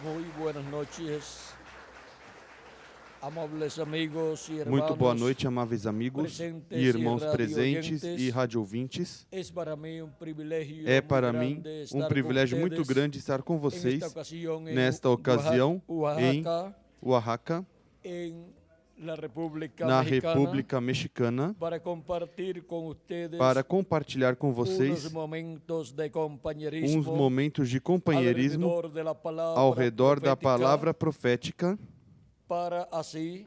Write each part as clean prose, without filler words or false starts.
Muy buenas noches, amables amigos y Muito boa hermanos. noite, amáveis amigos presentes e irmãos e presentes radio-oyentes. e rádio-ouvintes. Es para mí un privilegio É muy para mim grande um estar privilégio con muito ustedes grande estar com en vocês esta ocasión nesta ocasião em Oaxaca, en la República na Mexicana, República Mexicana, para compartir con ustedes para compartilhar com unos vocês momentos de uns compañerismo momentos de companheirismo alrededor de la palabra ao redor da profética, palavra profética, para así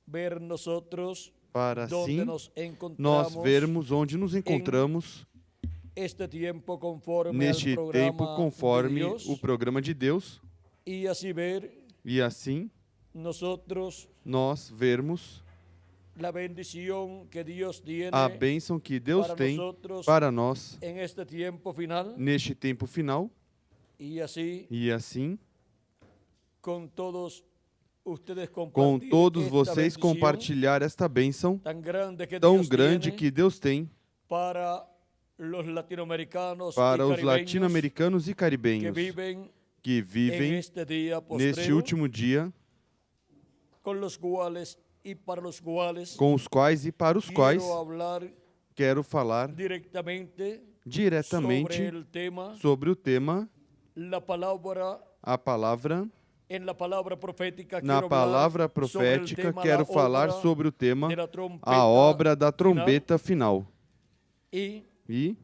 ver nosotros para donde assim nos nós encontramos vermos onde nos encontramos este tiempo conforme neste al programa tempo conforme de Dios, o programa de Deus y así ver e assim nosotros nós vermos la bendición que Dios tiene a bênção que Deus para tem nosotros para nós en este tiempo final, neste tempo final y assim con todos ustedes com compartir todos esta vocês bendición compartilhar esta bênção tan grande que tão Dios grande tiene que Deus tem para los latinoamericanos para y os caribeños latino-americanos e que caribenhos viven que en vivem este día neste postrero, último dia, con los cuales y para los cuales com os quais e para os quais quiero hablar quero falar directamente diretamente sobre el tema, sobre o tema, la palabra, a palavra. en la palabra profética. Na quiero palavra hablar sobre el profética, tema, quero la falar obra sobre o tema, de la trompeta a obra da final. trombeta final. Y E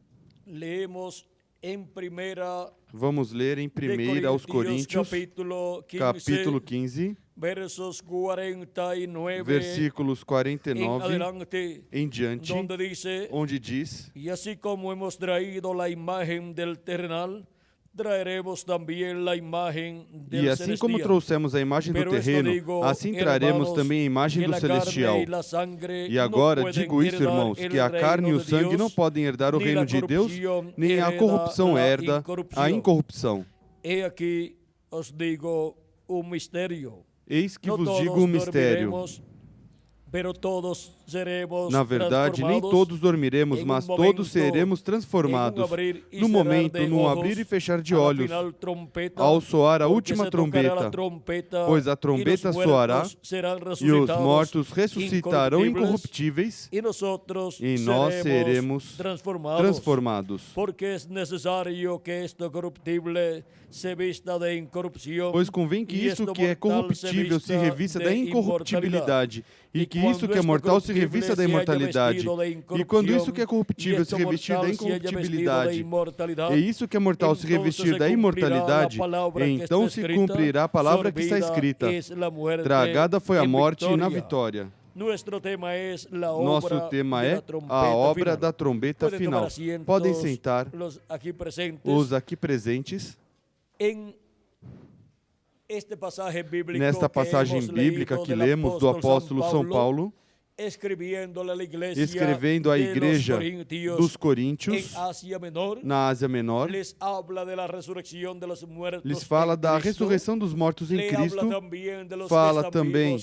leemos en primera vamos ler em de 1 aos Coríntios, capítulo 15, capítulo 15, versos 49 versículos en 49 adelante, em diante, donde dice: onde diz: y así como hemos traído la imagen del terrenal, traeremos también la imagen del E assim como celestial. trouxemos a imagem do Pero esto terreno, digo, assim traremos hermanos, também a imagem que do la carne celestial. y la sangre E agora no pueden digo isso, heredar irmãos, el que a carne e reino o de sangue Dios, não podem herdar o ni reino la de Deus, corrupción nem a hereda corrupção la herda a incorrupção. He aquí os digo un misterio. Eis que No vos todos digo um mistério. dormiremos, pero todos seremos Na verdade, nem transformados todos dormiremos, em mas momento, todos seremos transformados abrir e no cerrar momento, de num ojos, abrir e fechar de a la olhos, final trompeta, ao soar a porque última se tocará la trombeta, trompeta, pois a e trombeta los soará, muertos serão e os ressuscitados mortos ressuscitarão incorruptíveis, e nosotros e nós seremos transformados. Porque é necessário que esto corruptible se vista de incorrupção, Pois convém que e isso esto que é mortal corruptível se vista revista de da incorruptibilidade, e que isso que é mortal se revista da imortalidade. E quando isso que é corruptível se revestir da incorruptibilidade, e isso que é mortal se revestir da imortalidade, então se cumprirá a palavra que está escrita: tragada foi a morte na vitória. Nosso tema é a obra da trombeta final. Podem sentar os aqui presentes. Nesta passagem bíblica que lemos do apóstolo São Paulo, escrevendo à igreja dos Coríntios, na Ásia Menor, lhes fala da ressurreição dos mortos em Cristo, fala também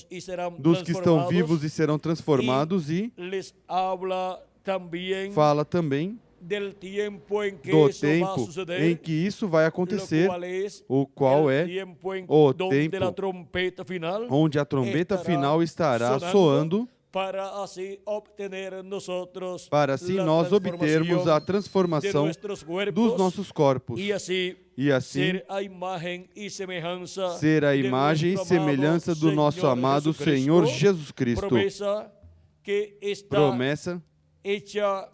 dos que estão vivos e serão transformados, e fala também do tempo em que isso vai acontecer, o qual é o tempo onde a trombeta final estará soando, para assim nós obtermos a transformação dos nossos corpos, e assim ser a imagem e semelhança do nosso amado Senhor Jesus Cristo. Promessa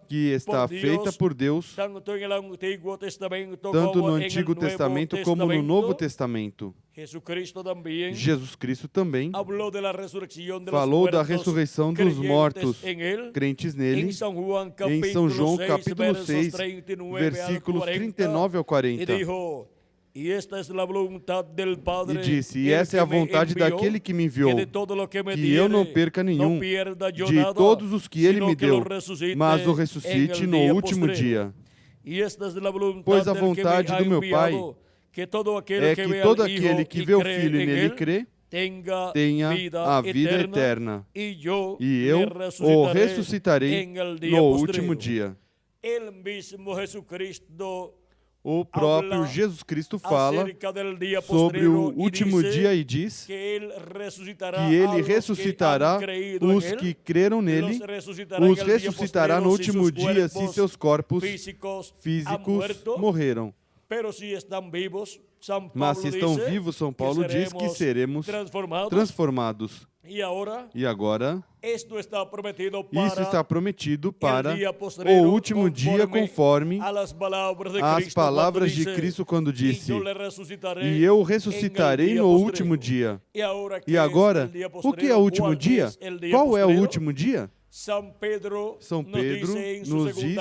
que está feita por Deus, tanto no Antigo Testamento como no Novo Testamento. Jesus Cristo também falou da ressurreição dos mortos, crentes nele, em São João capítulo 6, versículos 39 ao 40. E disse, e essa é a vontade daquele que me enviou, que eu não perca nenhum de todos os que ele me deu, mas o ressuscite no último dia. Pois a vontade do meu Pai é que todo aquele que vê o Filho e nele crê, tenha a vida eterna, e eu o ressuscitarei no último dia. o próprio Jesus Cristo fala sobre o último dia e diz que ele ressuscitará os que creram nele, os ressuscitará no último dia se seus corpos físicos morreram. Mas se estão vivos, São Paulo diz que seremos transformados. E agora, isso está prometido para o último dia, conforme as palavras de Cristo quando disse: e eu ressuscitarei no último dia. E agora, o que é o último dia? Qual é o último dia? São Pedro nos diz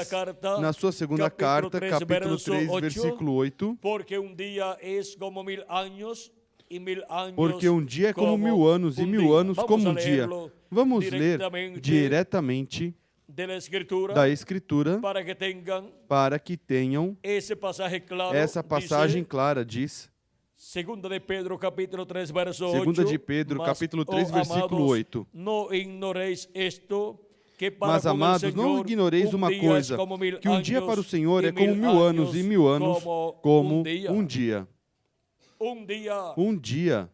na sua segunda carta, capítulo 3, versículo 8, porque um dia é como 1000 anos e 1000 anos porque um dia é como 1000 anos e 1000 anos como um dia. Vamos ler diretamente da Escritura para que tenham essa passagem clara, diz. Segunda de Pedro, capítulo 3, verso 8. Segunda de Pedro, capítulo 3, versículo 8. Mas, amados, não ignoreis uma coisa, que um dia para o Senhor é como 1000 anos e 1000 anos como um dia. Um dia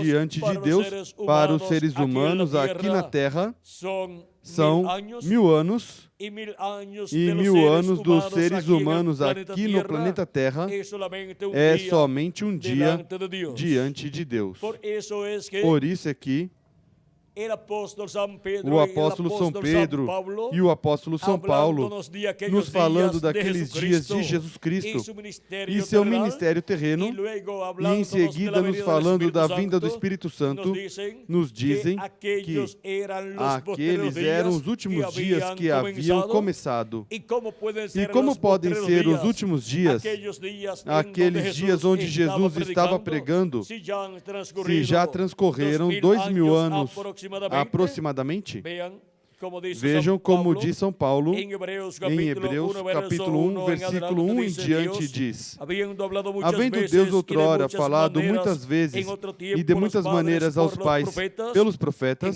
diante de Deus para os seres humanos aqui na terra são 1000 anos e 1000 anos dos seres humanos aqui no planeta Terra é somente um dia diante de Deus. Por isso é que o apóstolo São Pedro e o apóstolo São Paulo, nos falando daqueles dias de Jesus Cristo e seu ministério terreno, e em seguida nos falando da vinda do Espírito Santo, nos dizem que aqueles eram os últimos dias que haviam começado. E como podem ser os últimos dias, aqueles dias onde Jesus estava pregando, se já transcorreram 2000 anos aproximadamente? Vejam como diz São Paulo em Hebreus capítulo 1, versículo 1 em diante, diz: havendo Deus outrora falado muitas vezes e de muitas maneiras aos pais pelos profetas,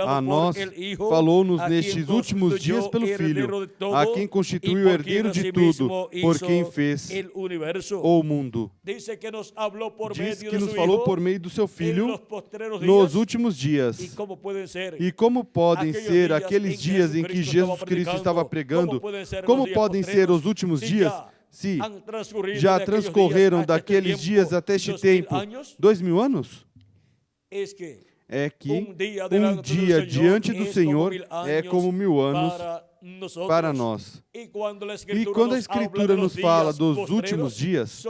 a nós falou-nos nestes últimos dias pelo Filho, a quem constitui o herdeiro de tudo, por quem fez o mundo. Diz que nos falou por meio do seu Filho nos últimos dias. E como podem ser aqueles dias em que Jesus Cristo estava pregando? Como podem ser os últimos dias? Se já transcorreram daqueles dias até este tempo 2000 anos? É que um dia diante do Senhor é como 1000 anos para nós. E quando a Escritura nos fala dos últimos dias,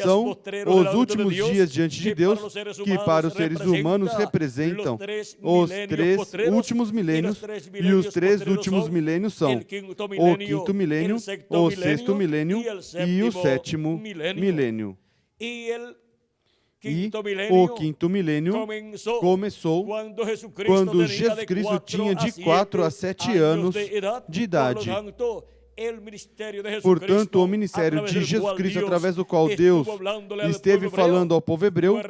são os últimos dias diante de Deus, que para os seres humanos representam os 3 últimos milênios, e os 3 últimos milênios são o 5º milênio, o 6º milênio e o 7º milênio. E o 5º milênio começou quando Jesus Cristo tinha de 4 a 7 anos de idade. Portanto, o ministério de Jesus Cristo, através do qual Deus esteve falando ao povo hebreu,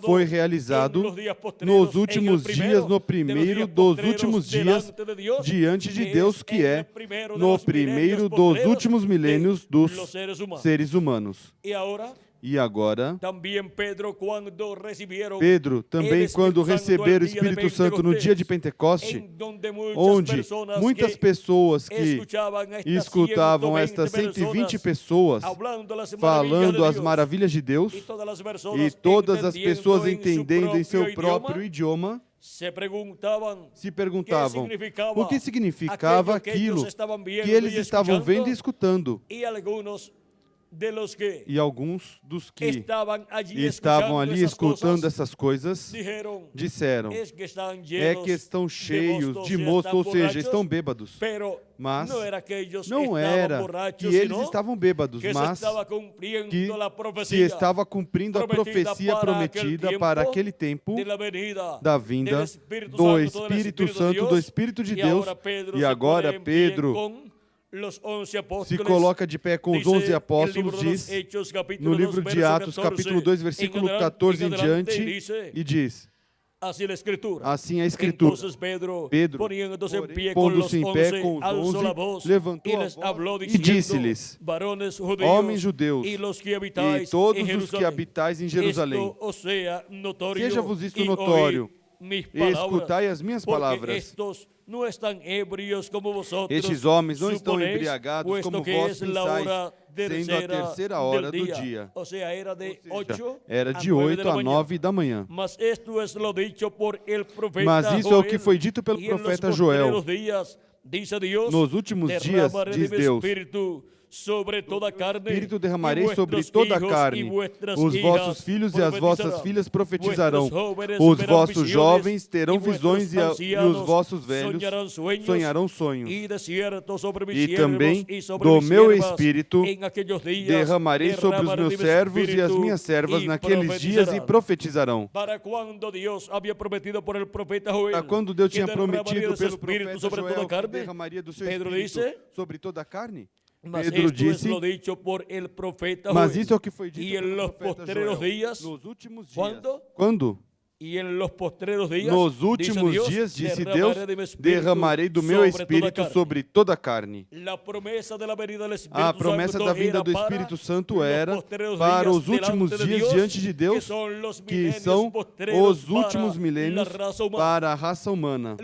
foi realizado nos últimos dias, no primeiro dos últimos dias, diante de Deus, que é no primeiro dos últimos milênios dos seres humanos. E agora, Pedro também, quando receberam o Espírito Santo no dia de Pentecoste, onde muitas pessoas que escutavam estas 120 pessoas falando as maravilhas de Deus, e todas as pessoas entendendo em seu próprio idioma, se perguntavam o que significava aquilo que eles estavam vendo e escutando. E alguns dos que estavam ali escutando essas coisas disseram: é que estão cheios de mosto, ou seja, estão bêbados. Mas não era que eles estavam bêbados, mas que se estava cumprindo a profecia prometida para aquele tempo da vinda do Espírito Santo, do Espírito de Deus. E agora Pedro se coloca de pé com os 11 apóstolos, diz, no livro de Atos, capítulo 2, versículo 14 em diante, e diz: Assim a Escritura. Pedro, pondo-se em pé com os 11, levantou a voz e disse-lhes: homens judeus e todos os que habitais em Jerusalém, seja-vos isto notório, e escutai as minhas palavras. Estes homens não estão embriagados como vós pensais, sendo a terceira hora do dia. Ou seja, era de 8 a 9 da manhã. Mas isso é o que foi dito pelo profeta Joel. Nos últimos dias, diz Deus, Espírito derramarei sobre toda a carne. Os vossos filhos e as vossas filhas profetizarão. Os vossos jovens terão visões e os vossos velhos sonharão sonhos. E também do meu Espírito derramarei sobre os meus servos e as minhas servas naqueles dias e profetizarão. Para quando Deus tinha prometido pelo profeta Joel que derramaria do seu Espírito sobre toda a carne? Pedro disse, mas isso é o que foi dito pelo profeta Joel. Nos últimos dias. Quando? Nos últimos dias, disse Deus, derramarei do meu Espírito sobre toda a carne. A promessa da vinda do Espírito Santo era para os últimos dias diante de Deus, que são os últimos milênios para a raça humana.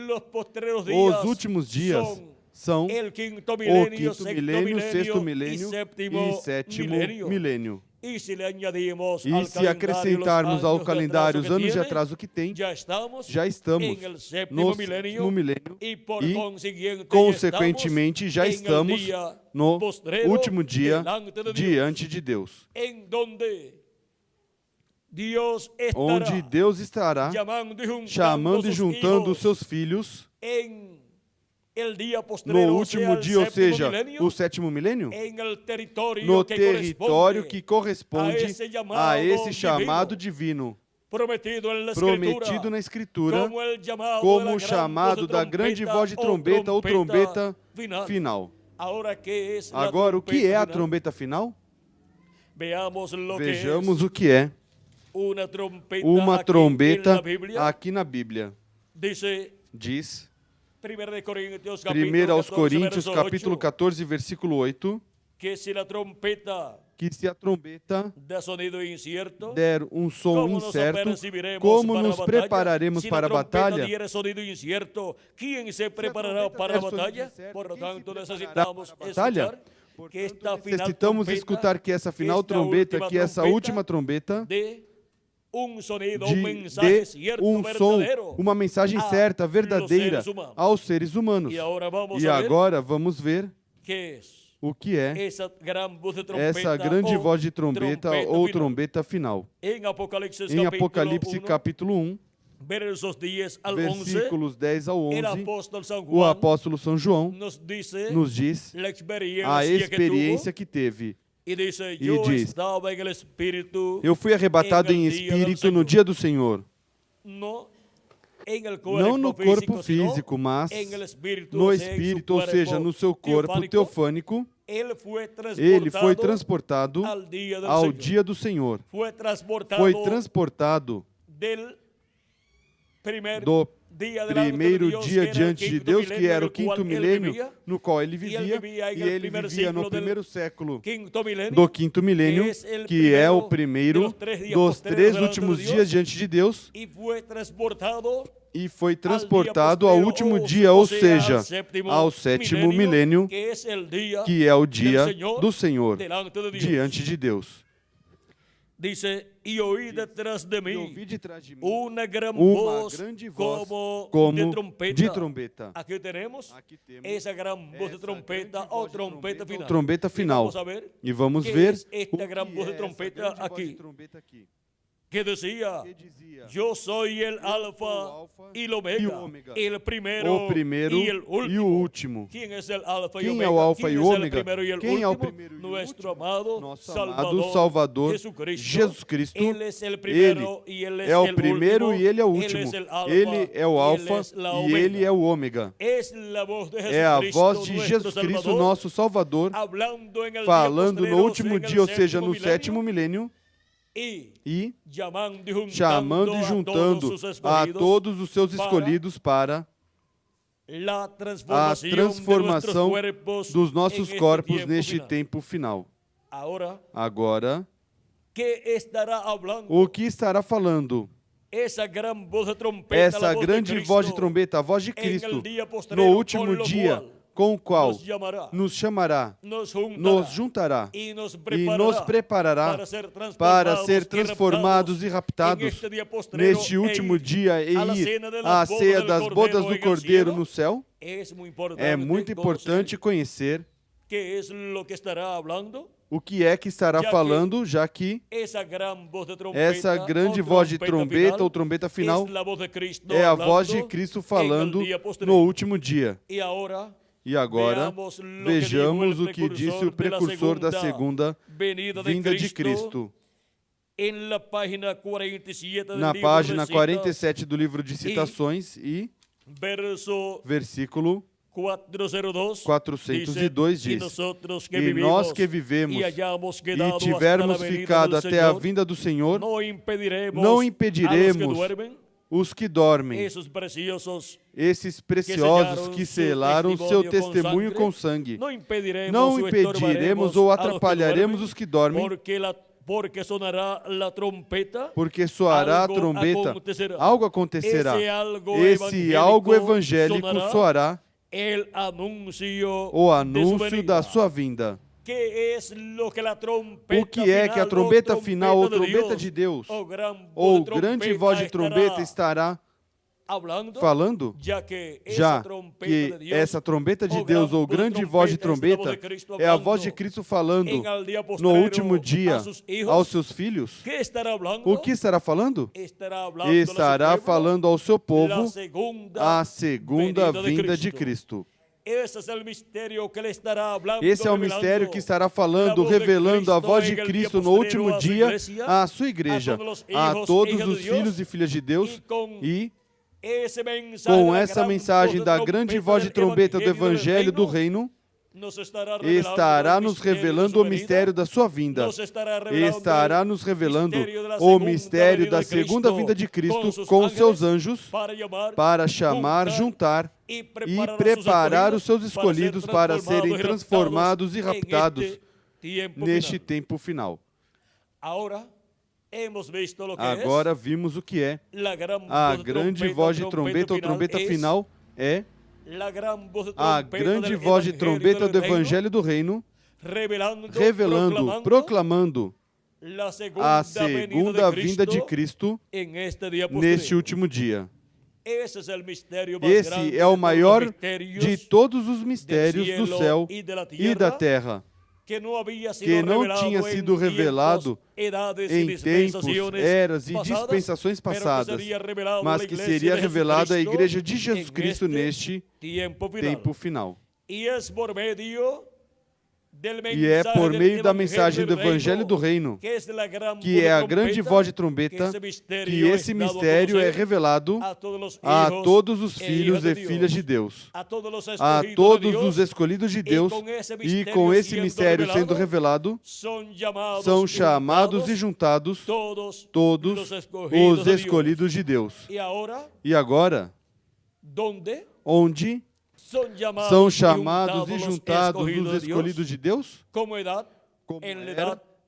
Os últimos dias são o quinto milênio, sexto milênio e sétimo milênio. E se acrescentarmos ao calendário os anos de atraso que tem, já estamos no sétimo milênio e, consequentemente, já estamos no último dia diante de Deus, onde Deus estará chamando e juntando os seus filhos no último dia, ou seja, o sétimo milênio, no território que corresponde a esse chamado divino, prometido na Escritura, como o chamado da grande voz de trombeta ou trombeta final. Agora, o que é a trombeta final? Vejamos o que é uma trombeta aqui na Bíblia. Diz 1 aos Coríntios, capítulo 14, versículo 8, que se a trombeta der um som incerto, como nos prepararemos para a batalha? Necessitamos escutar que essa final trombeta, que essa última trombeta, um som, uma mensagem certa, verdadeira aos seres humanos. E agora vamos ver o que é essa grande voz de trombeta ou trombeta final. Em Apocalipse capítulo 1, versículos 10 ao 11, o apóstolo São João nos diz a experiência que teve. E diz, eu fui arrebatado em espírito no dia do Senhor. Não no corpo físico, mas no espírito, ou seja, no seu corpo teofânico. Ele foi transportado ao dia do Senhor. Foi transportado do primeiro dia diante de Deus, que era o quinto milênio, no qual ele vivia, e ele vivia no primeiro século do quinto milênio, que é o primeiro dos 3 últimos dias diante de Deus, e foi transportado ao último dia, ou seja, ao sétimo milênio, que é o dia do Senhor diante de Deus. Dice, e ouí detrás de mim uma grande voz como de trombeta. Aqui temos essa grande voz de trombeta ou trombeta final. E vamos ver esta grande voz de trombeta aqui. Que dizia, eu sou o alfa e o ômega, o primeiro e o último. Quem é o alfa e o ômega? Quem é o primeiro e o último? Nosso amado Salvador Jesus Cristo. Ele é o primeiro e ele é o último. Ele é o alfa e ele é o ômega. É a voz de Jesus Cristo, nosso Salvador, falando no último dia, ou seja, no sétimo milênio, e chamando e juntando a todos os seus escolhidos para a transformação dos nossos corpos neste tempo final. Agora, o que estará falando? Essa grande voz de trombeta, a voz de Cristo, no último dia, com o qual nos chamará, nos juntará e nos preparará para ser transformados e raptados neste último dia e ir à ceia das bodas do Cordeiro no céu. É muito importante conhecer o que é que estará falando, já que essa grande voz de trombeta ou trombeta final é a voz de Cristo falando no último dia. E agora, vejamos o que disse o precursor da segunda vinda de Cristo. Na página 47 do livro de Citações e versículo 402 diz: E nós que vivemos e tivermos ficado até a vinda do Senhor, não impediremos os que dormem, esses preciosos que selaram seu testemunho com sangue. Não impediremos ou atrapalharemos os que dormem, porque soará a trombeta, algo acontecerá. Esse algo evangélico soará o anúncio da sua vinda. O que é que a trombeta final ou trombeta de Deus ou grande voz de trombeta estará falando? Já que essa trombeta de Deus ou grande voz de trombeta é a voz de Cristo falando no último dia aos seus filhos, o que estará falando? Estará falando ao seu povo a segunda vinda de Cristo. Esse é o mistério que estará falando, revelando a voz de Cristo no último dia à sua igreja, a todos os filhos e filhas de Deus, e com essa mensagem da grande voz de trombeta do Evangelho do Reino, estará nos revelando o mistério da sua vinda, estará nos revelando o mistério da segunda vinda de Cristo com seus anjos para chamar, juntar e preparar os seus escolhidos para serem transformados e raptados neste tempo final. Agora vimos o que é a grande voz de trombeta ou trombeta final é a grande voz de trombeta do Evangelho do Reino, revelando, proclamando a segunda vinda de Cristo neste último dia. Esse é o maior de todos os mistérios do céu e da terra, que não tinha sido revelado em tempos, eras e dispensações passadas, mas que seria revelado à Igreja de Jesus Cristo neste tempo final. E é por meio da mensagem do Evangelho do Reino, que é a grande voz de trombeta, que esse mistério é revelado a todos os filhos e filhas de Deus, a todos os escolhidos de Deus, e com esse mistério sendo revelado, são chamados e juntados todos os escolhidos de Deus. E agora, onde são chamados e juntados os escolhidos de Deus? Como era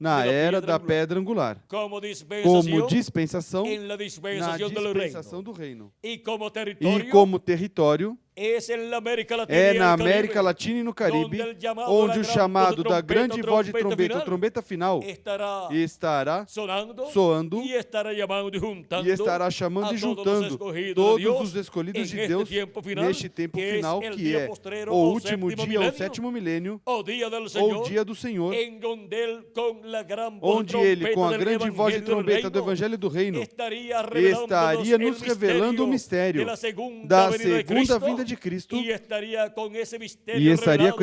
na era da pedra angular, como dispensação na dispensação do reino, e como território é na América Latina e no Caribe, onde o chamado da grande voz de trombeta, trombeta final, estará soando e estará chamando e juntando todos os escolhidos de Deus neste tempo final, que é o último dia, o sétimo milênio, ou dia do Senhor, onde Ele, com a grande voz de trombeta do Evangelho do Reino, estaria nos revelando o mistério da segunda vinda de Cristo, e estaria com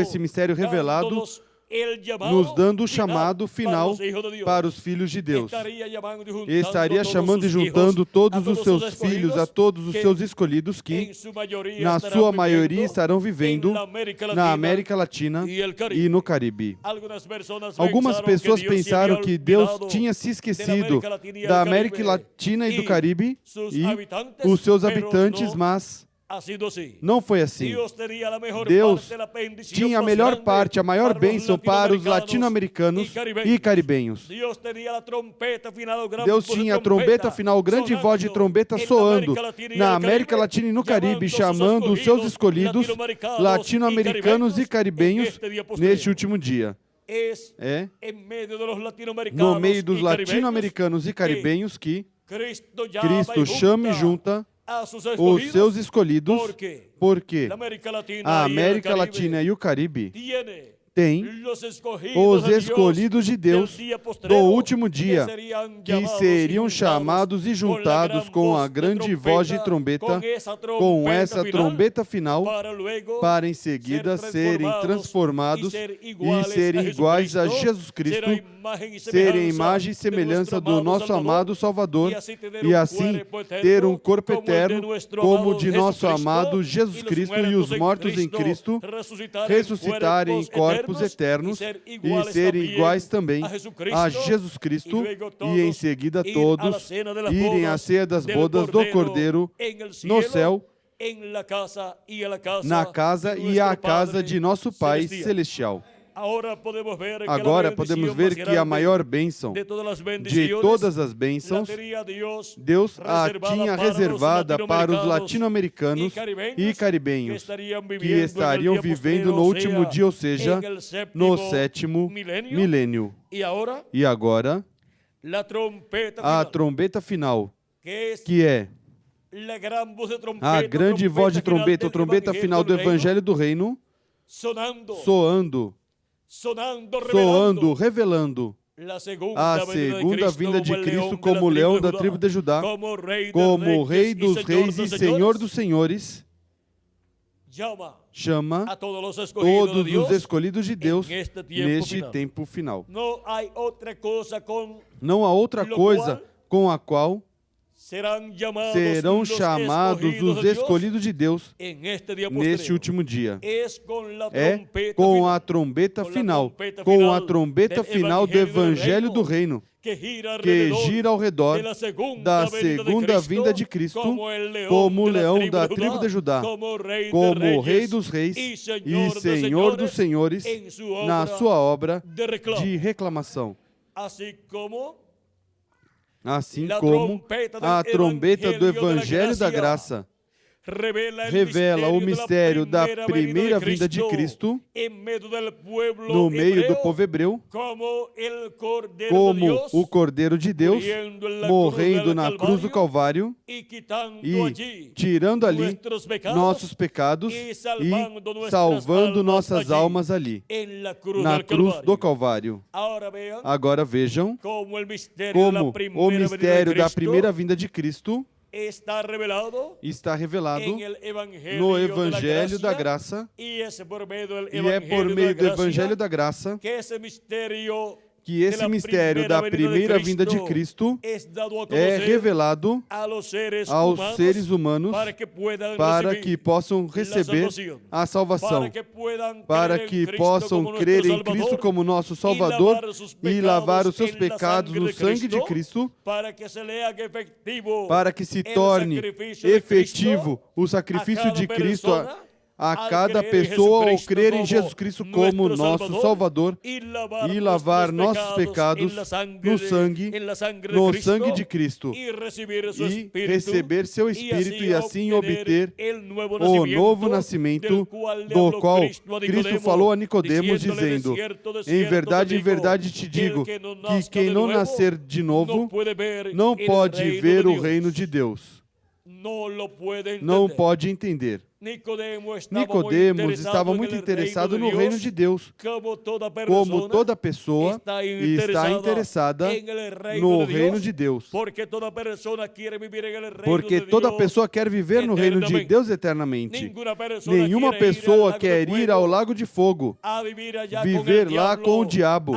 esse mistério revelado nos dando o chamado final para os filhos de Deus. Estaria chamando e juntando todos os seus filhos, a todos os seus escolhidos que, na sua maioria, estarão vivendo na América Latina e no Caribe. Algumas pessoas pensaram que Deus tinha se esquecido da América Latina e do Caribe e os seus habitantes, mas não foi assim. Deus tinha a melhor parte, a maior bênção para os latino-americanos e caribenhos. Deus tinha a trombeta final, grande voz de trombeta soando na América Latina e no Caribe, chamando os seus escolhidos latino-americanos e caribenhos neste último dia. É no meio dos latino-americanos e caribenhos que Cristo chama e junta os seus escolhidos, porque a América Latina e o Caribe têm os escolhidos de Deus do último dia, que seriam chamados e juntados com a grande voz de trombeta, com essa trombeta final, para em seguida serem transformados e serem iguais a Jesus Cristo, serem imagem e semelhança do nosso amado Salvador, e assim ter um corpo eterno como o de nosso amado Jesus Cristo, e os mortos em Cristo ressuscitarem em corpos eternos e serem iguais também a Jesus Cristo, e em seguida todos irem à ceia das bodas do Cordeiro no céu, na casa e à casa de nosso Pai Celestial. Agora podemos ver que a maior bênção de todas as bênçãos, Deus a tinha reservada para os latino-americanos e caribenhos, que estariam vivendo no último dia, ou seja, no sétimo milênio. E agora, a trombeta final, que é a grande voz de trombeta, a trombeta final do Evangelho do Reino, soando, revelando a segunda vinda de Cristo como leão da tribo de Judá, como Rei dos reis e Senhor dos senhores, chama todos os escolhidos de Deus neste tempo final. Não há outra coisa com a qual serão chamados os escolhidos de Deus neste último dia. É com a trombeta final, com a trombeta final do Evangelho do Reino, que gira ao redor da segunda vinda de Cristo, como o leão da tribo de Judá, como Rei dos reis e Senhor dos senhores, na sua obra de reclamação. Assim como a trombeta do Evangelho da Graça revela o mistério da primeira vinda de Cristo no meio do povo hebreu, como o Cordeiro de Deus morrendo na cruz do Calvário e tirando ali nossos pecados e salvando nossas almas ali, na cruz do Calvário. Agora vejam como o mistério da primeira vinda de Cristo está revelado no Evangelho da Graça, e é por meio do Evangelho da Graça que esse mistério da primeira vinda de Cristo é revelado aos seres humanos para que possam receber a salvação, para que possam crer em Cristo como nosso Salvador e lavar os seus pecados no sangue de Cristo, para que se torne efetivo o sacrifício de Cristo a cada pessoa ao crer em Jesus Cristo como nosso Salvador e lavar nossos pecados no sangue de Cristo e receber seu Espírito e assim obter o novo nascimento do qual Cristo falou a Nicodemos dizendo: em verdade te digo que quem não nascer de novo não pode ver o reino de Deus. Não pode entender. Nicodemos estava muito interessado no reino de Deus, como toda pessoa está interessada no reino de Deus. Porque toda pessoa quer viver no reino de Deus eternamente. Nenhuma pessoa quer ir ao lago de fogo, viver lá com o diabo,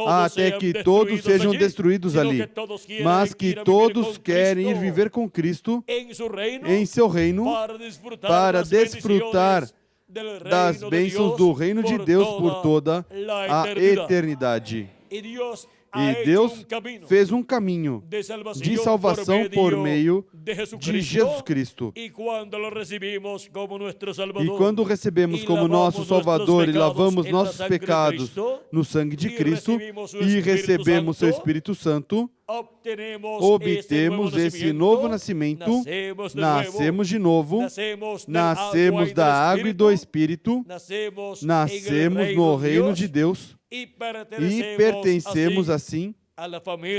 até que todos sejam destruídos ali. Mas que todos querem ir viver com Cristo em seu reino para desfrutar das bênçãos do reino de Deus por toda a eternidade. E Deus fez um caminho de salvação por meio de Jesus Cristo. E quando recebemos como nosso Salvador e lavamos nossos pecados no sangue de Cristo e recebemos seu Espírito Santo, obtemos esse novo nascimento, nascemos de novo, nascemos da água e do Espírito, nascemos no reino de Deus e pertencemos assim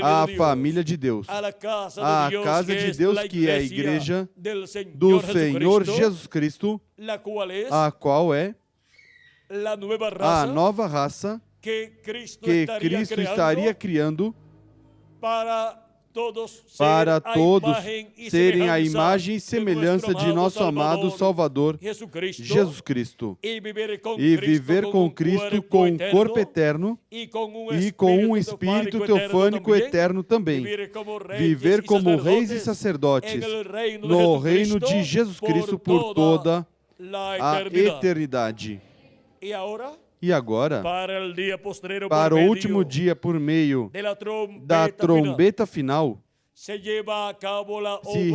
à família de Deus, à casa de Deus, que é a igreja do Senhor Jesus Cristo, a qual é a nova raça que Cristo estaria criando para todos serem a imagem e semelhança de nosso amado Salvador Jesus Cristo, e viver com Cristo com um corpo eterno e com um espírito teofânico eterno também, viver como reis e sacerdotes no reino de Jesus Cristo por toda a eternidade. E agora, para o último dia, por meio da trombeta final, se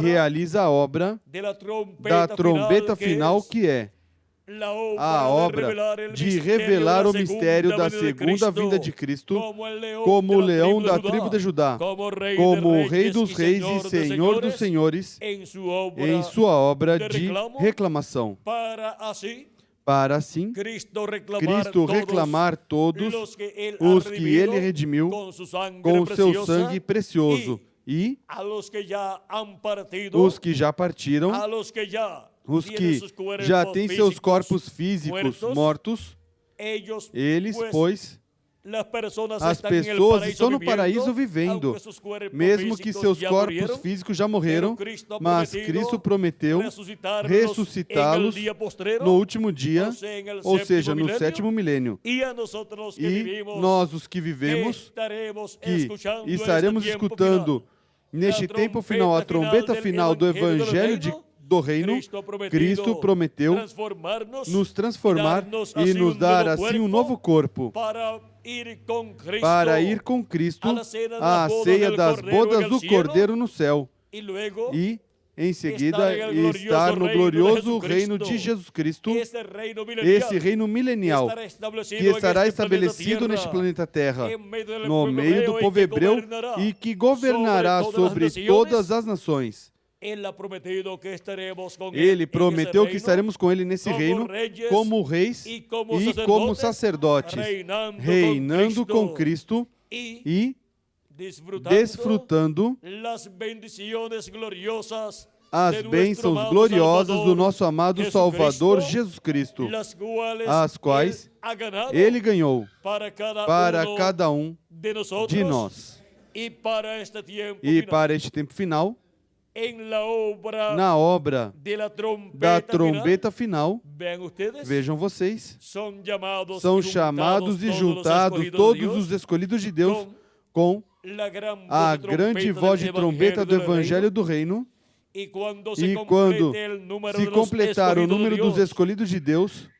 realiza a obra da trombeta final, que é a obra de revelar o mistério da segunda vinda de Cristo como o leão da tribo de Judá, como o Rei dos Reis e Senhor dos Senhores, em sua obra de reclamação, para assim Cristo reclamar todos os que Ele redimiu com seu sangue precioso, e os que já partiram, os que já têm seus corpos físicos mortos, eles, pois, as pessoas estão no paraíso vivendo, mesmo que seus corpos físicos já morreram, mas Cristo prometeu ressuscitá-los no último dia, ou seja, no sétimo milênio. E nós, os que vivemos, que estaremos escutando neste tempo final a trombeta final do Evangelho do Reino, Cristo prometeu nos transformar e nos dar assim um novo corpo, para ir com Cristo à ceia das bodas do Cordeiro no céu, e em seguida estar no glorioso reino de Jesus Cristo, esse reino milenial que estará estabelecido neste planeta Terra, no meio do povo hebreu, e que governará sobre todas as nações. Ele prometeu que estaremos com Ele nesse reino como reis e como sacerdotes, reinando com Cristo e desfrutando as bênçãos gloriosas do nosso amado Salvador Jesus Cristo, as quais Ele ganhou para cada um de nós. E para este tempo final, na obra da trombeta final, vejam vocês, são chamados e juntados todos os escolhidos de Deus com a grande voz de trombeta do Evangelho do Reino, e quando se completar o número dos escolhidos de Deus,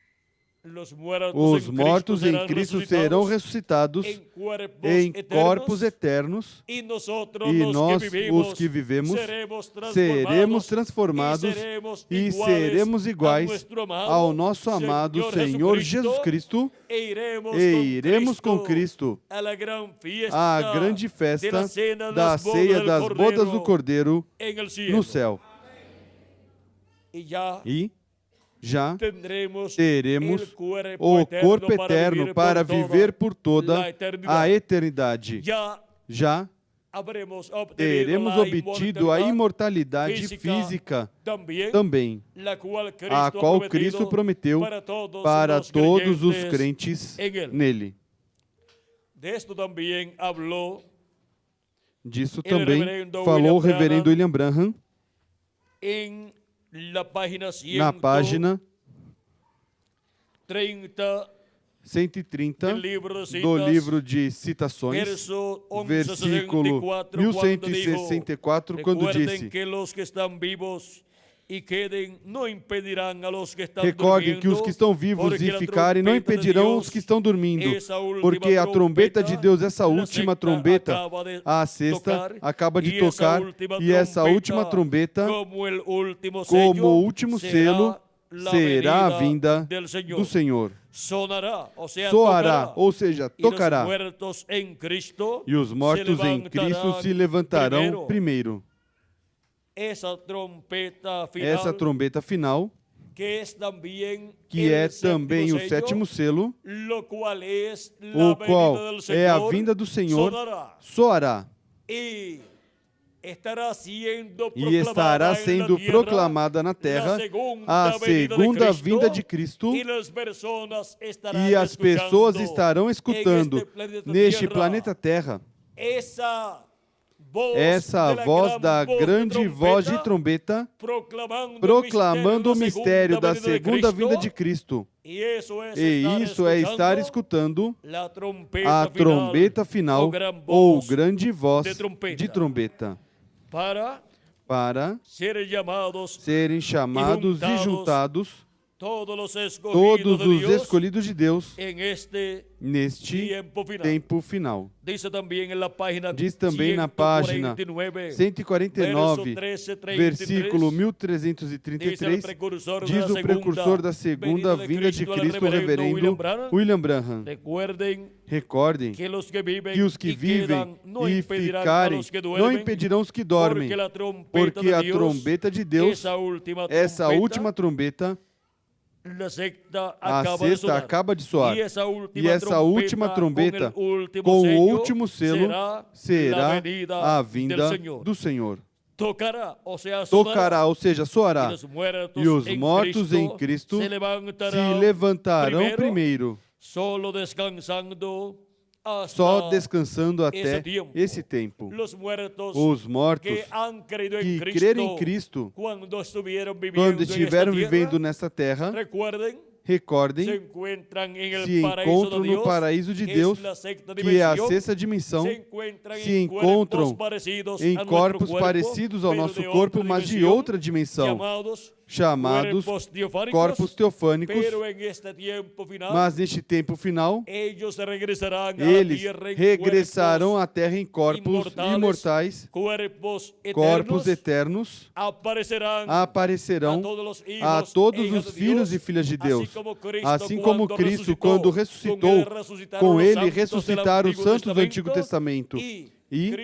os mortos em Cristo serão ressuscitados em corpos eternos, e nós, os que vivemos, seremos transformados e seremos iguais ao nosso amado Senhor Jesus Cristo, e iremos com Cristo à grande festa da ceia das bodas do Cordeiro no céu. E já teremos o corpo eterno para viver por toda a eternidade. Já teremos obtido a imortalidade física também, a qual Cristo prometeu para todos os crentes nele. Disso também falou o reverendo William Branham na página 130 do livro de Citações, versículo 1164, quando disse: recordem que os que estão vivos e ficarem não impedirão os que estão dormindo, porque a trombeta de Deus, essa última trombeta, a sexta, acaba de tocar, e essa última trombeta, como o último selo, será a vinda do Senhor. Soará, ou seja, tocará, e os mortos em Cristo se levantarão primeiro. Essa trombeta final, que é também o sétimo selo, o qual é a vinda do Senhor, soará. E estará sendo proclamada na terra a segunda vinda de Cristo, e as pessoas estarão escutando neste planeta Terra essa voz da grande voz de trombeta, proclamando o mistério da segunda vinda de Cristo. E isso é estar escutando a trombeta final, ou grande voz de trombeta, para serem chamados e juntados todos os escolhidos de Deus neste tempo final. Diz também na página 149, versículo 1333, diz o precursor da segunda vinda de Cristo, o reverendo William Branham: recordem que os que vivem e ficarem não impedirão os que dormem, porque a trombeta de Deus, essa última trombeta, a sexta acaba de soar, e essa última trombeta, com o último selo, será a vinda do Senhor. Tocará, ou seja, soará, e os mortos em Cristo se levantarão primeiro, só descansando até esse tempo. Os mortos que creram em Cristo, quando estiveram vivendo nesta terra, recordem, se encontram no paraíso de Deus, que é a sexta dimensão, se encontram em corpos parecidos ao nosso corpo, mas de outra dimensão, chamados corpos teofânicos, mas neste tempo final, eles regressarão à terra em corpos imortais, corpos eternos, aparecerão a todos os filhos e filhas de Deus, assim como Cristo, quando ressuscitou, com ele ressuscitaram os santos do Antigo Testamento. E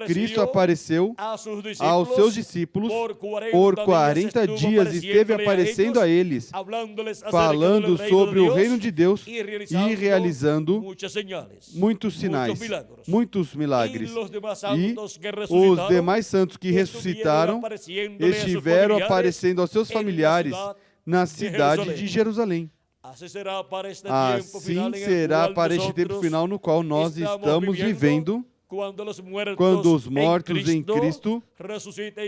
Cristo apareceu aos seus discípulos por 40 dias, esteve aparecendo a eles, falando sobre o reino de Deus e realizando muitos sinais, muitos milagres. E os demais santos que ressuscitaram estiveram aparecendo aos seus familiares na cidade de Jerusalém. Assim será para este tempo final no qual nós estamos vivendo, quando os mortos em Cristo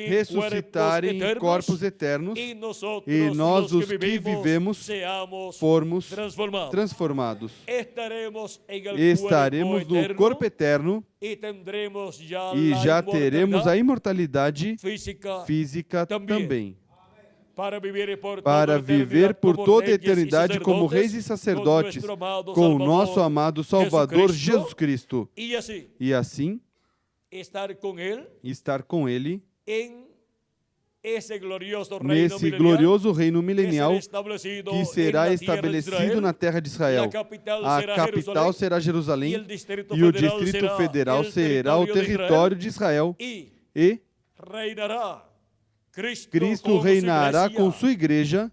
ressuscitarem em corpos eternos, e nós, os que vivemos, formos transformados. Estaremos no corpo eterno e já teremos a imortalidade física também, para viver por toda a eternidade como reis e sacerdotes com o nosso amado Salvador Jesus Cristo. E assim, estar com Ele nesse glorioso reino milenial que será estabelecido na terra de Israel. A capital será Jerusalém e o Distrito Federal será o território de Israel. E Cristo reinará com sua igreja,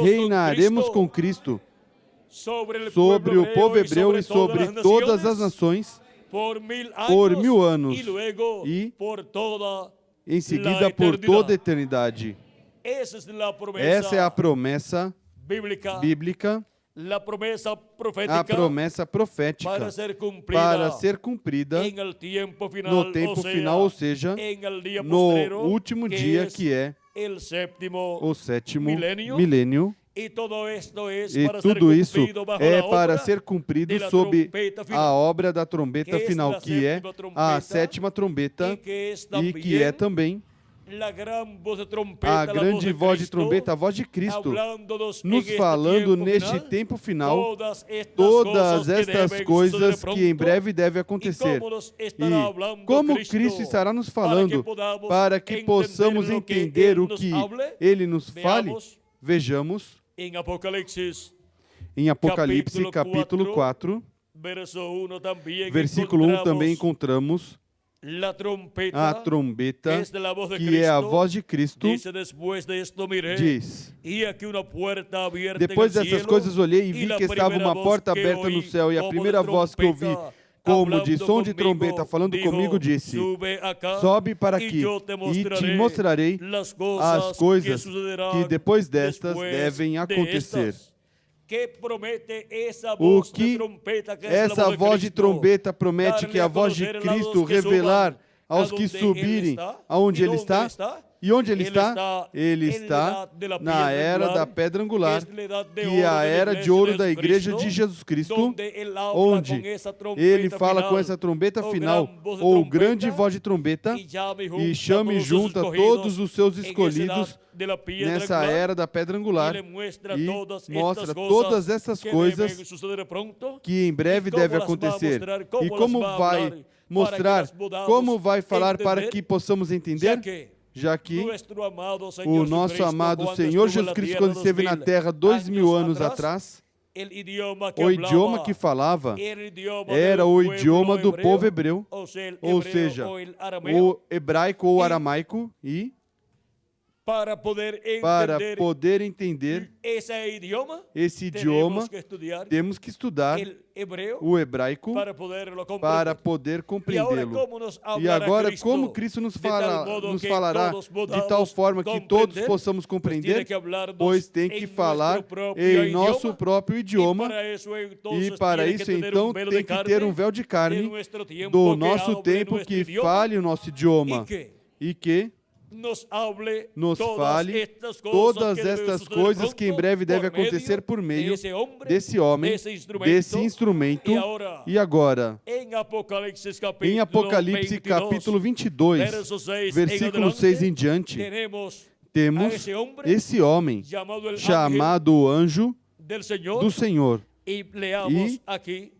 reinaremos com Cristo sobre o povo hebreu e sobre todas as nações, por 1000 anos y luego e, por toda em seguida, por toda a eternidade. Essa é a promessa bíblica, a promessa profética para ser cumprida no tempo final, ou seja, no último dia, que é o sétimo milênio. E tudo isso é para ser cumprido sob a obra da trombeta final, que é a sétima trombeta, e que é também a grande voz de trombeta, a voz de Cristo, nos falando neste tempo final todas estas coisas que em breve devem acontecer. E como Cristo estará nos falando para que possamos entender o que Ele nos fale, vejamos em Apocalipse capítulo 4, versículo 1 também encontramos a trombeta, que é a voz de Cristo, diz: depois dessas coisas olhei e vi que estava uma porta aberta no céu, e a primeira voz que ouvi, como de som de trombeta, falando comigo, disse: sobe para aqui e te mostrarei as coisas que depois destas devem acontecer. O que essa voz de trombeta promete, que é a voz de Cristo, revelar aos que subirem aonde Ele está. E onde Ele está? Ele está na era da pedra angular, que é a era de ouro da igreja de Jesus Cristo, onde Ele fala com essa trombeta final, ou grande voz de trombeta, e chama e junta todos os seus escolhidos nessa era da pedra angular, e mostra todas essas coisas que em breve devem acontecer. E como vai mostrar, como vai falar para que possamos entender? Já que o nosso amado Senhor Jesus Cristo, quando esteve na terra 2000 anos atrás, o idioma que falava era o idioma do povo hebreu, ou seja, o hebraico ou aramaico, e para poder entender esse idioma, temos que estudar o hebraico para poder compreendê-lo. E agora, como Cristo nos falará de tal forma que todos possamos compreender? Pois tem que falar em nosso próprio idioma, e para isso, então, tem que ter um véu de carne do nosso tempo que fale o nosso idioma, e que nos fale todas estas coisas que em breve devem acontecer por meio desse homem, desse instrumento. E agora, em Apocalipse capítulo 22, versículo 6 em diante, temos esse homem chamado o anjo do Senhor. E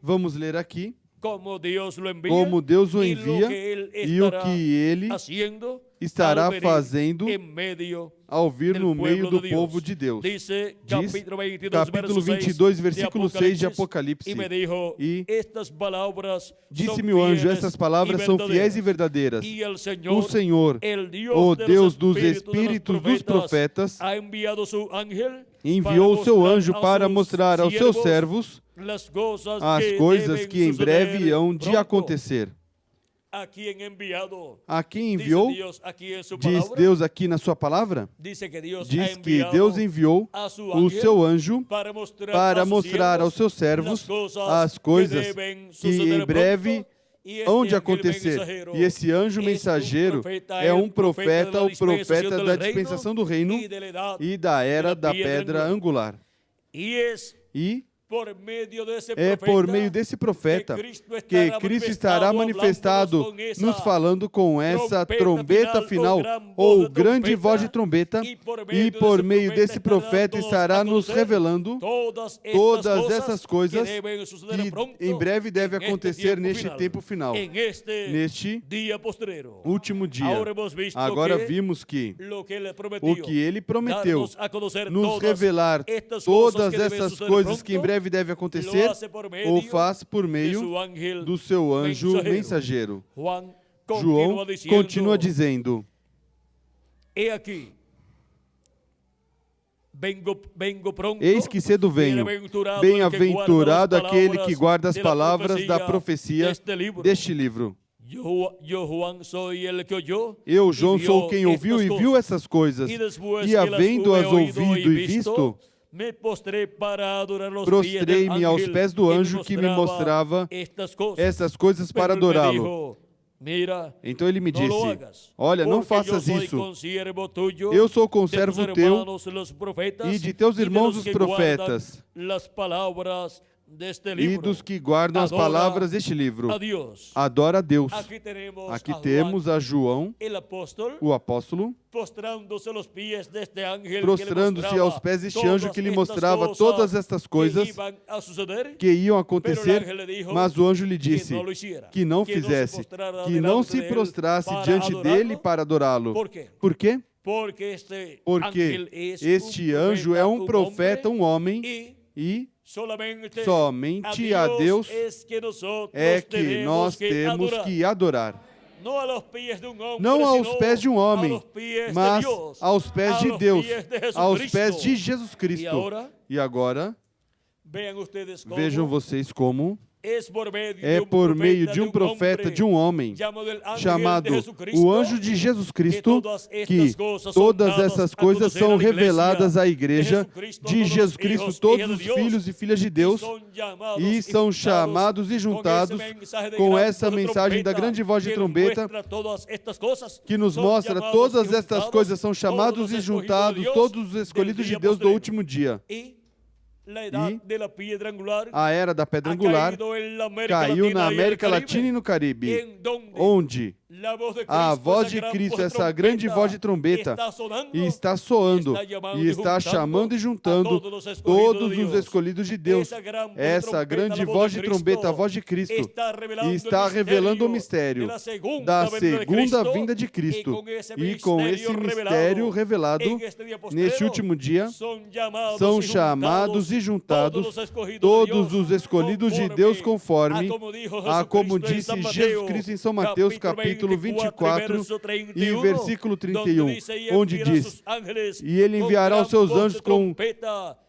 vamos ler aqui como Deus o envia e o que Ele estará fazendo ao vir no meio do povo de Deus. Diz capítulo 22, versículo 6 de Apocalipse: e disse-me o anjo, estas palavras são fiéis e verdadeiras. O Senhor, o Deus dos espíritos dos profetas, enviou o seu anjo para mostrar aos seus servos as coisas que em breve hão de acontecer. A quem enviou? Diz Deus aqui na sua palavra? Diz que Deus enviou o seu anjo para mostrar aos seus servos as coisas que em breve hão de acontecer. E esse anjo mensageiro é um profeta, o profeta da dispensação do reino e da era da pedra angular. E é por meio desse profeta que Cristo estará manifestado, nos falando com essa trombeta final, ou grande voz de trombeta, e por meio desse profeta estará nos revelando todas essas coisas que em breve devem acontecer neste tempo final, neste último dia. Agora vimos que o que Ele prometeu, nos revelar todas essas coisas que em breve deve acontecer, ou faz por meio do seu anjo mensageiro. João continua dizendo: vengo pronto. Eis que cedo venho. Bem-aventurado aquele que guarda as palavras da profecia deste livro. Eu, João, sou quem ouviu e viu essas coisas, e havendo-as ouvido e visto, prostrei-me aos pés do anjo que me mostrava essas coisas para adorá-lo. Então ele me disse: olha, não faças isso. Eu sou conservo teu e de teus irmãos os profetas e dos que guardam as palavras deste livro. Adora a Deus. Aqui temos a João, o apóstolo, prostrando-se aos pés deste anjo que lhe mostrava todas estas coisas que iam acontecer, mas o anjo lhe disse que não fizesse, que não se prostrasse diante dele para adorá-lo. Por quê? Porque este anjo é um profeta, um homem, e somente a Deus é que nós temos que adorar. Não aos pés de um homem, mas aos pés de Deus, aos pés de Jesus Cristo. E agora, vejam vocês como é por meio de um profeta, de um homem, chamado o anjo de Jesus Cristo, que todas essas coisas são reveladas à igreja de Jesus Cristo, todos os filhos e filhas de Deus, e são chamados e juntados com essa mensagem da grande voz de trombeta, que nos mostra todas estas coisas são chamados e juntados, todos os escolhidos de Deus do último dia. A era da pedra angular caiu na América Latina e no Caribe, onde a voz de Cristo, essa grande voz de trombeta, está soando e está chamando e juntando todos os escolhidos de Deus. Essa grande voz de trombeta, a voz de Cristo, está revelando o mistério da segunda vinda de Cristo. E com esse mistério revelado, neste último dia, são chamados e juntados todos os escolhidos de Deus conforme a como disse Jesus Cristo em São Mateus, capítulo 24 e versículo 31, onde diz: e ele enviará os seus anjos com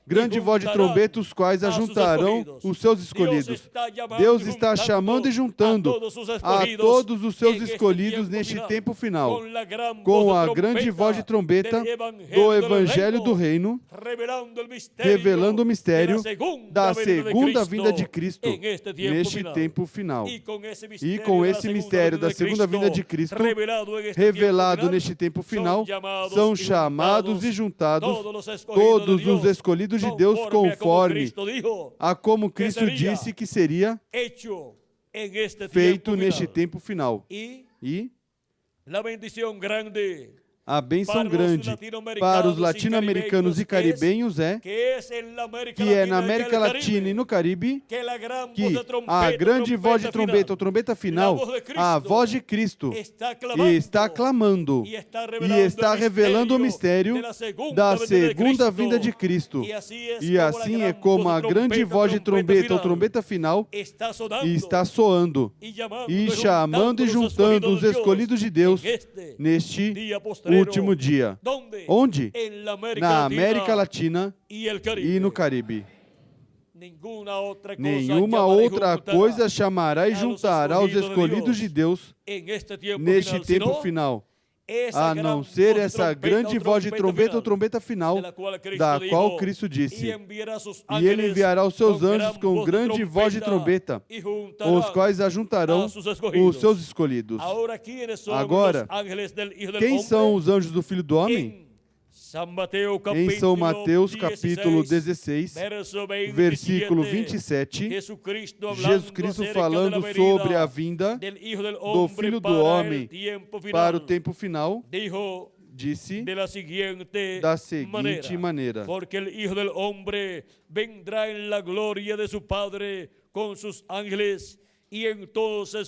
grande voz de trombeta, os quais ajuntarão os seus escolhidos. Deus está chamando e juntando a todos os seus escolhidos neste tempo final, com a grande voz de trombeta do Evangelho do Reino, revelando o mistério da segunda vinda de Cristo neste tempo final. E com esse mistério da segunda vinda de Cristo, revelado neste tempo final, são chamados e juntados todos os escolhidos de Deus conforme a como Cristo disse que seria feito neste tempo final. E a bênção grande para os latino-americanos e caribenhos é que é na América Latina e no Caribe que a grande voz de trombeta, a trombeta final, a voz de Cristo, está clamando e está revelando o mistério da segunda vinda de Cristo. E assim é como a grande voz de trombeta, a trombeta final, está soando e chamando e juntando os escolhidos de Deus neste último dia. Onde? Na América Latina e no Caribe. Nenhuma outra coisa chamará e juntará os escolhidos de Deus neste tempo final, a não ser essa grande voz de trombeta ou trombeta final, da qual Cristo disse: e ele enviará os seus anjos com grande voz de trombeta, os quais ajuntarão os seus escolhidos. Agora, quem são os anjos do Filho do Homem? Em São Mateus, capítulo 16, versículo 27, Jesus Cristo falando sobre a vinda do Filho do Homem para o tempo final, disse da seguinte maneira: porque o Filho do Homem vendrá na glória de seu Padre com seus ángeles.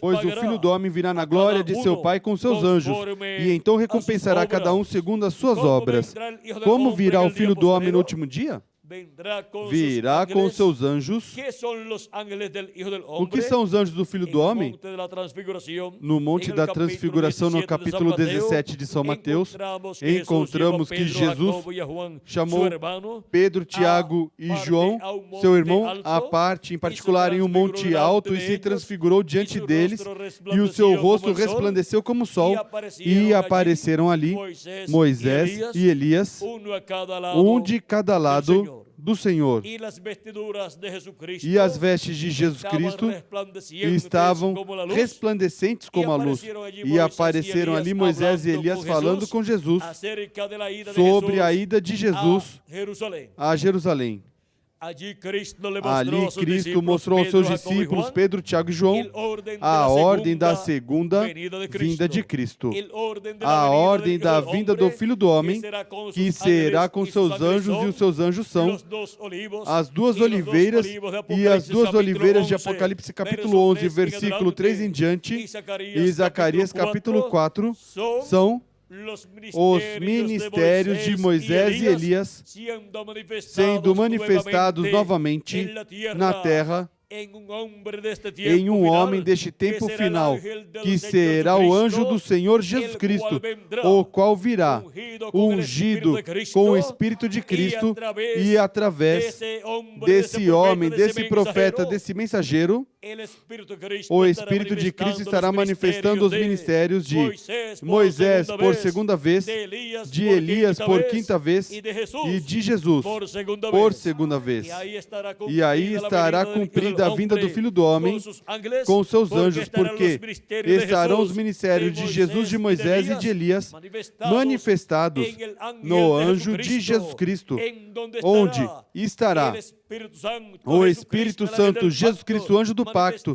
Pois o Filho do Homem virá na glória de seu Pai com seus anjos, e então recompensará cada um segundo as suas obras. Como virá o Filho do Homem no último dia? virá com seus anjos. O que são os anjos do Filho do Homem? No Monte da Transfiguração, no capítulo 17 de São Mateus, encontramos que Jesus chamou Pedro, Tiago e João, seu irmão, à parte, em particular em um monte alto, e se transfigurou diante deles, e o seu rosto resplandeceu como o sol, e apareceram ali Moisés e Elias, um de cada lado do Senhor. E as vestes de Jesus Cristo estavam resplandecentes como a luz. E apareceram ali Moisés e Elias falando com Jesus sobre a ida de Jesus a Jerusalém. Ali Cristo mostrou aos seus discípulos, Pedro, Tiago e João, a ordem da segunda vinda de Cristo, a ordem da vinda do Filho do Homem, que será com seus anjos, e os seus anjos são as duas oliveiras, e as duas oliveiras de Apocalipse capítulo 11, versículo 3 em diante, e Zacarias capítulo 4, são os ministérios de Moisés e Elias sendo manifestados novamente na terra em um homem deste tempo final, que será o anjo do Senhor Jesus Cristo, o qual virá ungido com o Espírito de Cristo, e através desse homem, desse profeta, desse mensageiro, o Espírito de Cristo estará manifestando os ministérios de Moisés por segunda vez, de Elias por quinta vez e de Jesus por segunda vez. E aí estará cumprida a vinda do Filho do Homem com seus anjos, porque estarão os ministérios de Jesus, de Moisés e de Elias manifestados no anjo de Jesus Cristo, onde estará o Espírito Santo, Jesus Cristo, o anjo do pacto,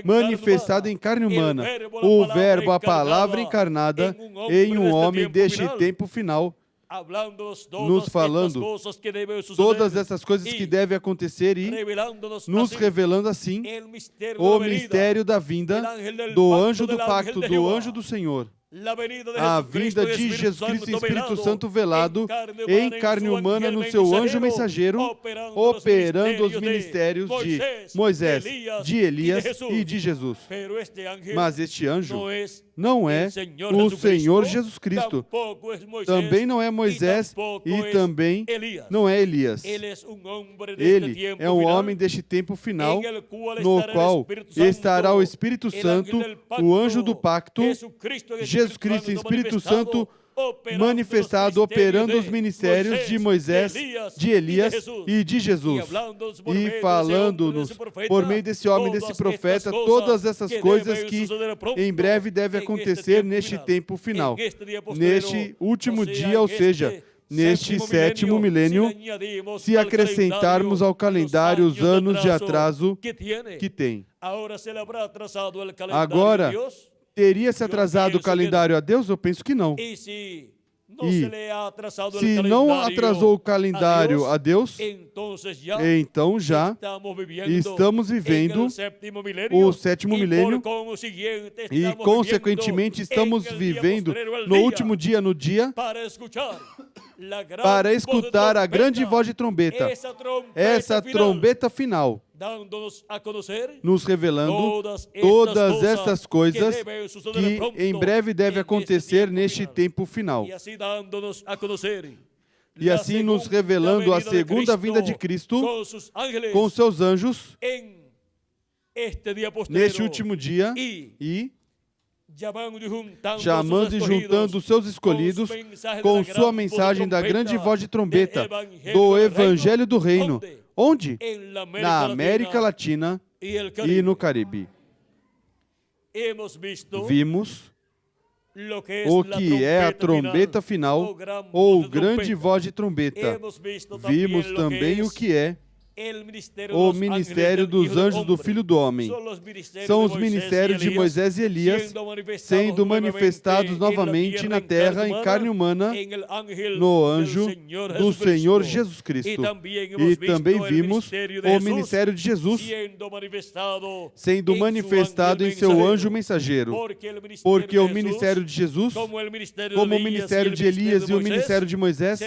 manifestado em carne humana, o Verbo, a palavra encarnada, em um homem deste tempo final, nos falando todas essas coisas que devem acontecer e nos revelando assim o mistério da vinda do anjo do pacto, do anjo do Senhor. A vinda de Jesus Cristo, Espírito Santo velado em carne humana no seu anjo mensageiro, operando os ministérios de Moisés, de Elias e de Jesus. Mas este anjo não é o Senhor Jesus Cristo, também não é Moisés e também não é Elias. Ele é um homem deste tempo final, no qual estará o Espírito Santo, o anjo do pacto, Jesus Cristo e Espírito Santo manifestado, operando os ministérios de Moisés, de Elias e de Jesus, e falando-nos por meio desse homem, desse profeta, todas essas coisas que em breve devem acontecer neste tempo final, neste último dia, ou seja, neste sétimo milênio, se acrescentarmos ao calendário os anos de atraso que tem. Agora, teria se atrasado o calendário a Deus? Eu penso que não. E se não atrasou o calendário a Deus, então já estamos vivendo o sétimo milênio e, consequentemente, estamos vivendo no último dia, no dia para escutar a grande voz de trombeta, essa trombeta final, nos revelando todas essas coisas que em breve devem acontecer neste tempo final. E assim nos revelando a segunda vinda de Cristo com seus anjos neste último dia e chamando e juntando os seus escolhidos com sua mensagem da grande voz de trombeta do Evangelho do Reino. Onde? Na América Latina e no Caribe. Vimos o que é a trombeta final ou grande voz de trombeta. Vimos também o que é o ministério dos anjos do Filho do Homem. São os ministérios de Moisés e Elias, sendo manifestados novamente na terra em carne humana, no anjo do Senhor Jesus Cristo. E também vimos o ministério de Jesus sendo manifestado em seu anjo mensageiro. Porque o ministério de Jesus, como o ministério de Elias e o ministério de Moisés,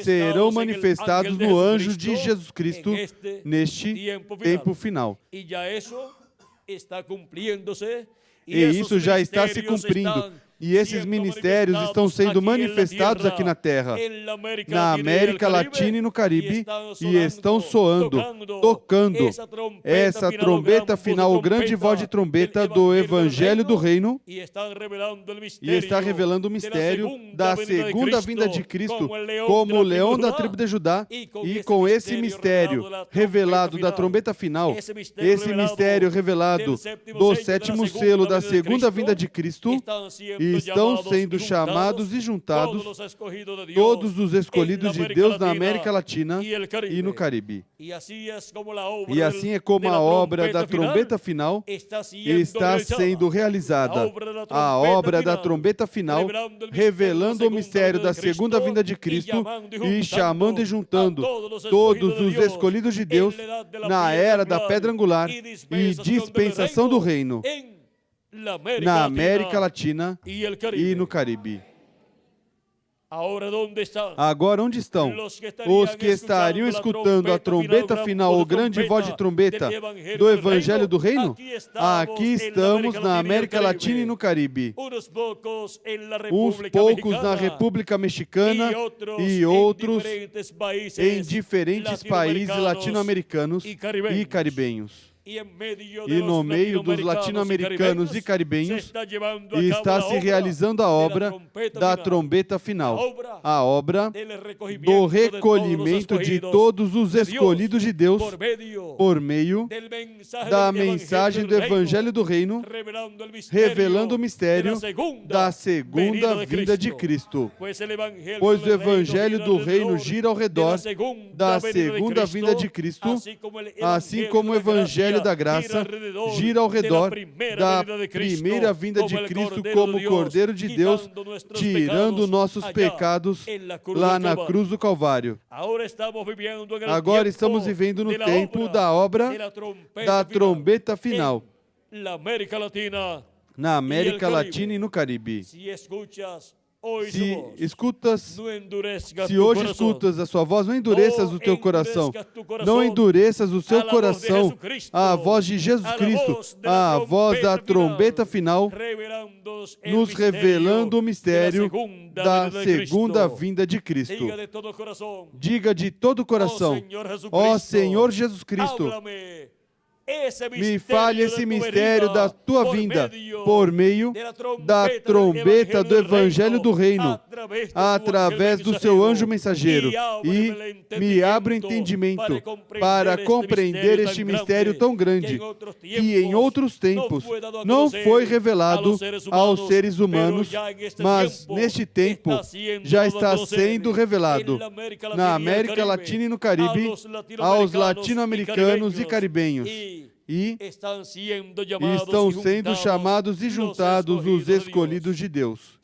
serão manifestados no anjo de Jesus Cristo neste tempo final. E isso já está se cumprindo. E esses ministérios estão sendo manifestados aqui na Terra, na América Latina e no Caribe, e estão soando, tocando essa trombeta final, o grande voz de trombeta do Evangelho do Reino, e está revelando o mistério da segunda vinda de Cristo como o leão da tribo de Judá, e com esse mistério revelado da trombeta final, esse mistério revelado do sétimo selo da segunda vinda de Cristo, estão sendo chamados e juntados todos os escolhidos de Deus na América Latina e no Caribe. E assim é como a obra da trombeta final está sendo realizada. A obra da trombeta final, revelando o mistério da segunda vinda de Cristo e chamando e juntando todos os escolhidos de Deus na era da pedra angular e dispensação do reino, na América Latina e no Caribe. Agora, onde estão os que estariam escutando a trombeta final, o grande voz de trombeta do Evangelho do Reino? Aqui estamos na América Latina e no Caribe. Uns poucos na República Mexicana e outros em diferentes países latino-americanos e caribenhos. E no meio dos latino-americanos e caribenhos está se realizando a obra da trombeta final, a obra do recolhimento de todos os escolhidos de Deus por meio da mensagem do Evangelho do Reino, revelando o mistério da segunda vinda de Cristo. Pois o Evangelho do Reino gira ao redor da segunda vinda de Cristo, assim como o Evangelho da graça gira ao redor da primeira vinda de Cristo como Cordeiro de Deus, tirando nossos pecados lá na cruz do Calvário. Agora estamos vivendo no tempo da obra da trombeta final na América Latina e no Caribe. Se hoje escutas a sua voz, não endureças o teu coração. Não endureças o seu coração à voz de Jesus Cristo, à voz da trombeta final, nos revelando o mistério da segunda vinda de Cristo. Diga de todo o coração: ó Senhor Jesus Cristo, me fale esse mistério da tua vinda por meio da trombeta do Evangelho do Reino, através do seu anjo mensageiro, e me abra o entendimento para compreender este mistério tão grande que em outros tempos não foi revelado aos seres humanos, mas neste tempo já está sendo revelado na América Latina e no Caribe aos latino-americanos e caribenhos. E estão sendo chamados e juntados os escolhidos de Deus.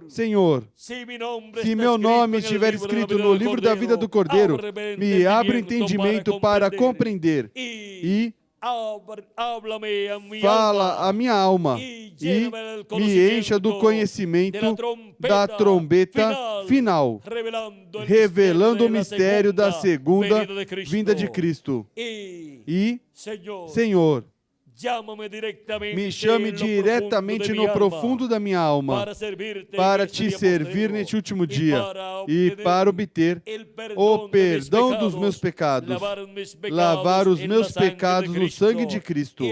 Senhor, se meu nome estiver escrito no livro da vida do Cordeiro, me abra entendimento para compreender e fala a minha alma e me encha do conhecimento da trombeta final, revelando o mistério da segunda vinda de Cristo. E, Senhor, me chame diretamente no profundo da minha alma para te servir neste último dia e para obter o perdão dos meus pecados, lavar os meus pecados no sangue de Cristo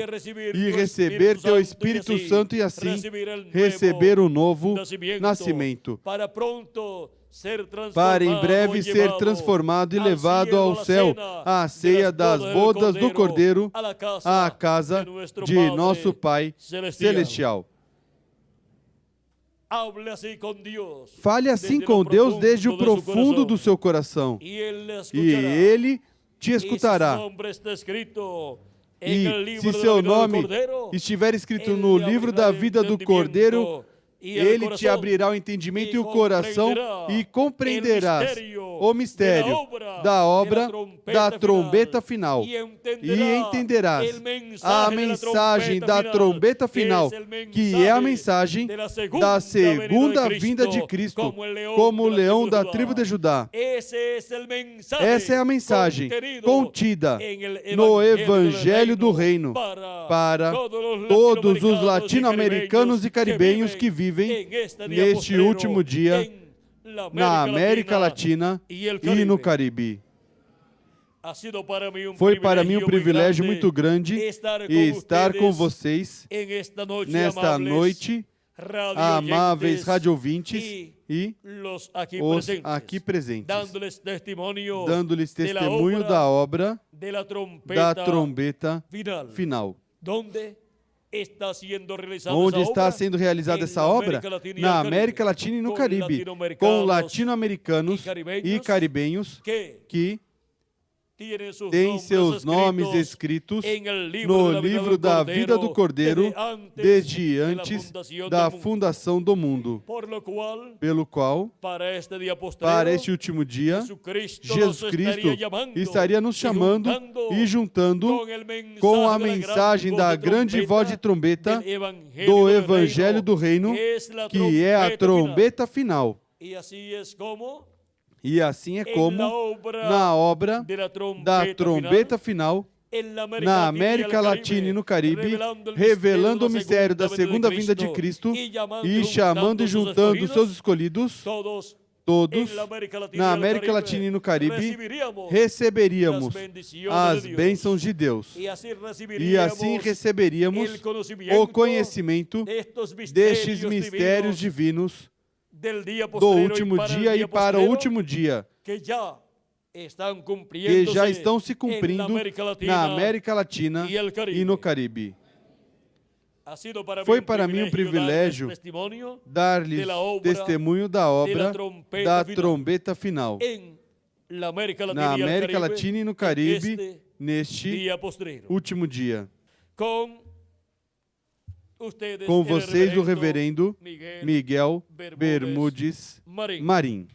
e receber teu Espírito Santo e assim receber um novo nascimento, para em breve ser transformado e levado ao céu, à ceia das bodas do Cordeiro, à casa de nosso Pai Celestial. Fale assim com Deus desde o profundo do seu coração, e Ele te escutará. E se seu nome estiver escrito no livro da vida do Cordeiro, ele te abrirá o entendimento e o coração e compreenderás o mistério da obra da trombeta final. E entenderás a mensagem da trombeta final, que é a mensagem da segunda vinda de Cristo, como o leão da tribo de Judá. Essa é a mensagem contida no Evangelho do Reino para todos os latino-americanos e caribenhos que vivem neste último dia na América Latina e no Caribe. Foi para mim um privilégio muito grande estar com vocês nesta noite, amáveis radiovintes e os aqui presentes, dando-lhes testemunho da obra da trombeta final. Onde está sendo realizada essa obra? Na América Latina e no Caribe, com latino-americanos e caribenhos que têm seus nomes escritos no livro da vida do Cordeiro desde antes da fundação do mundo, pelo qual, para este último dia, Jesus Cristo estaria nos chamando e juntando com a mensagem da grande voz de trombeta do Evangelho do Reino, que é a trombeta final. E assim é como, na obra da trombeta final, na América Latina e no Caribe, revelando o mistério da segunda vinda de Cristo e chamando e juntando os seus escolhidos, todos, na América Latina e no Caribe, receberíamos as bênçãos de Deus. E assim receberíamos o conhecimento destes mistérios divinos do último dia e para o último dia, que já estão se cumprindo na América Latina e no Caribe. Foi para mim um privilégio dar-lhes testemunho da obra da trombeta final na América Latina e no Caribe neste último dia. Com vocês, o reverendo Miguel Bermudes Marim.